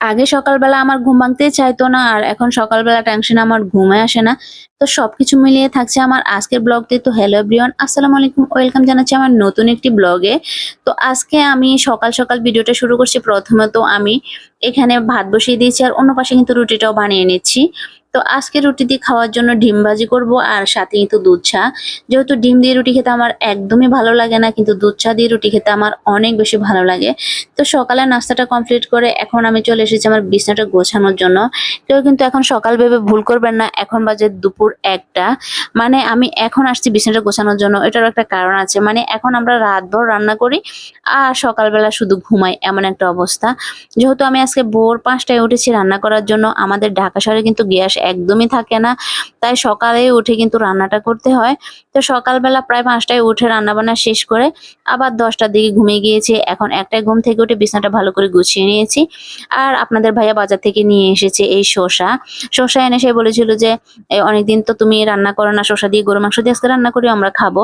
আগে সকালবেলা আমার ঘুম ভাঙতেই চাইতো না। আর এখন সকালবেলা টেনশনে আমার ঘুমই আসে না। তো সবকিছু মিলিয়ে থাকছে আমার আজকের ব্লগটি। তো হ্যালো এভরিওয়ান, আসসালামু আলাইকুম। ওয়েলকাম জানাচ্ছি আমার নতুন একটি ব্লগে। তো আজকে আমি সকাল, সকাল ভিডিওটা শুরু করছি। প্রথমত আমি এখানে ভাত বসিয়ে দিয়েছি আর অন্য পাশে কিন্তু রুটিটাও বানিয়ে নিচ্ছি। তো আজকে রুটি দিয়ে খাওয়ার জন্য ডিম ভাজি করব আর সাথে কিন্তু দুধ চা। যেহেতু ডিম দিয়ে রুটি খেতে আমার একদমই ভালো লাগে না, কিন্তু দুধ চা দিয়ে রুটি খেতে আমার অনেক বেশি ভালো লাগে। তো সকালের নাস্তাটা কমপ্লিট করে এখন আমি চলে এসেছি আমার বিছানাটা গোছানোর জন্য। কেউ কিন্তু এখন সকাল ভেবে ভুল করবেন না। এখন বাজে দুপুর ১টা। মানে আমি এখন আসছি বিছানাটা গোছানোর জন্য। এটারও একটা কারণ আছে। মানে এখন আমরা রাতভর রান্না করি আর সকালবেলা শুধু ঘুমাই, এমন একটা অবস্থা। যেহেতু আমি আজকে ভোর ৫টায় উঠেছি রান্না করার জন্য। আমাদের ঢাকা শহরে কিন্তু গ্যাস একদমই থাকে না। তাই সকালে উঠে কিন্তু রান্নাটা করতে হয়। তো সকালবেলা প্রায় ৫টায় উঠে রান্নাবান্না শেষ করে আবার ১০টার দিকে ঘুমিয়ে গিয়েছি। এখন ১টায় ঘুম থেকে উঠে বিছানাটা ভালো করে গুছিয়ে নিয়েছি। আর আপনাদের ভাইয়া বাজার থেকে নিয়ে এসেছে এই শসা। শসা এনে সে বলেছিল যে, অনেকদিন তো তুমি রান্না করো না, শসা দিয়ে গরুর মাংস দিয়ে আজকে রান্না করি, আমরা খাবো।"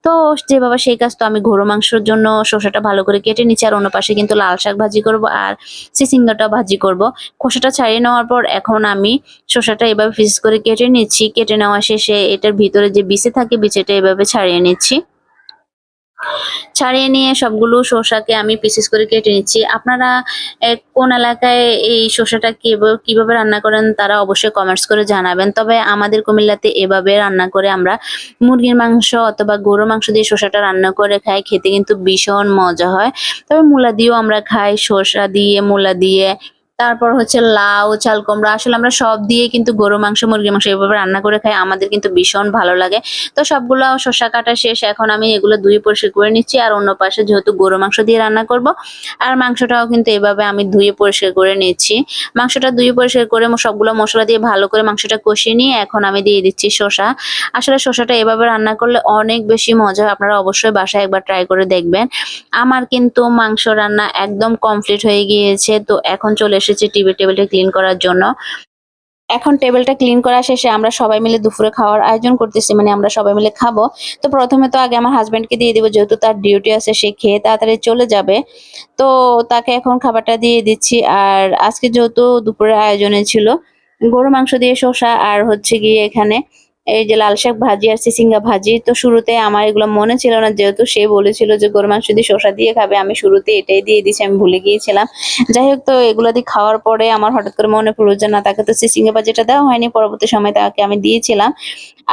তো যে বাবা সেই কাজ, তো আমি গরুর মাংসের জন্য শসাটা ভালো করে কেটে নিচ্ছি। আর অন্য পাশে কিন্তু লাল শাক ভাজি করব আর চিচিঙ্গাটা ভাজি করব। খোসাটা ছাড়িয়ে নেওয়ার পর এখন আমি শসাটা এভাবে পিস করে কেটে নিচ্ছি। কেটে নেওয়া শেষে এটার ভিতরে যে বিচি থাকে, বিচিটা এভাবে ছাড়িয়ে নিচ্ছি। ছাড়িয়ে নিয়ে সবগুলো শসাকে আমি পিসেস করে কেটে নিচ্ছি। আপনারা কোন এলাকায় এই শসাটা কিভাবে রান্না করেন তারা অবশ্যই কমেন্টস করে জানাবেন। তবে আমাদের কুমিল্লাতে এভাবে রান্না করে আমরা মুরগির মাংস অথবা গরুর মাংস দিয়ে শসাটা রান্না করে খাই। খেতে কিন্তু ভীষণ মজা হয়। তবে মূলা দিয়েও আমরা খাই, শসা দিয়ে, মূলা দিয়ে। তারপর হচ্ছে লাউ, চাল কুমড়া, আসলে আমরা সব দিয়ে কিন্তু গরুর মাংস, মুরগির মাংস এভাবে রান্না করে খাই। আমাদের কিন্তু ভীষণ ভালো লাগে। তো সবগুলো শসা কাটা শেষ। এখন আমি এগুলো ধুয়ে পরিষ্কার করে নিচ্ছি। আর অন্য পাশে যেহেতু গরুর মাংস দিয়ে রান্না করব, আর মাংসটাও কিন্তু এভাবে আমি ধুয়ে পরিষ্কার করে নিচ্ছি। মাংসটা ধুয়ে পরিষ্কার করে সবগুলো মসলা দিয়ে ভালো করে মাংসটা কষিয়ে নিয়ে এখন আমি দিয়ে দিচ্ছি শসা। আসলে শসাটা এভাবে রান্না করলে অনেক বেশি মজা হয়। আপনারা অবশ্যই বাসায় একবার ট্রাই করে দেখবেন। আমার কিন্তু মাংস রান্না একদম কমপ্লিট হয়ে গিয়েছে। তো এখন চলে এসেছি টেবিলটা ক্লিন করার জন্য। এখন টেবিলটা ক্লিন করা শেষে আমরা সবাই মিলে দুপুরে খাওয়ার আয়োজন করতেছি। মানে আমরা সবাই মিলে খাবো। তো প্রথমে তো আগে আমার হাসব্যান্ডকে দিয়ে দিব, যেহেতু তার ডিউটি আছে, সে খেয়ে তাড়াতাড়ি চলে যাবে। তো তাকে এখন খাবারটা দিয়ে দিচ্ছি। আর আজকে যেহেতু দুপুরের আয়োজনে ছিল গরুর মাংস দিয়ে শসা আর হচ্ছে গিয়ে এখানে এই যে লাল শাক ভাজি আর চিচিঙ্গা ভাজি। তো শুরুতে আমার এগুলো মনে ছিল না, যেহেতু সে বলেছিল যে গরুর মাংস দিয়ে শসা দিয়ে খাবে, আমি শুরুতে এটাই দিয়ে দিয়েছি, আমি ভুলে গিয়েছিলাম। যাই হোক, তো এগুলো দিয়ে খাওয়ার পরে আমার হঠাৎ করে মনে পড়লো যে না, তাকে তো চিচিঙ্গা ভাজিটা দেওয়া হয়নি। পরবর্তী সময় তাকে আমি দিয়েছিলাম।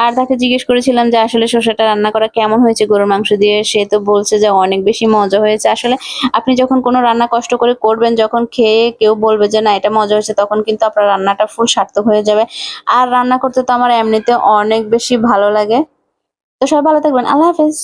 আর তাকে জিজ্ঞেস করেছিলাম যে আসলে শসাটা রান্না করা কেমন হয়েছে গরুর মাংস দিয়ে। সে তো বলছে যে অনেক বেশি মজা হয়েছে। আসলে আপনি যখন কোনো রান্না কষ্ট করে করবেন, যখন খেয়ে কেউ বলবে যে না এটা মজা হয়েছে, তখন কিন্তু আপনার রান্নাটা ফুল সার্থক হয়ে যাবে। আর রান্না করতে তো আমার এমনিতে অনেক বেশি ভালো লাগে। তো সবাই ভালো থাকবেন। আল্লাহ হাফেজ।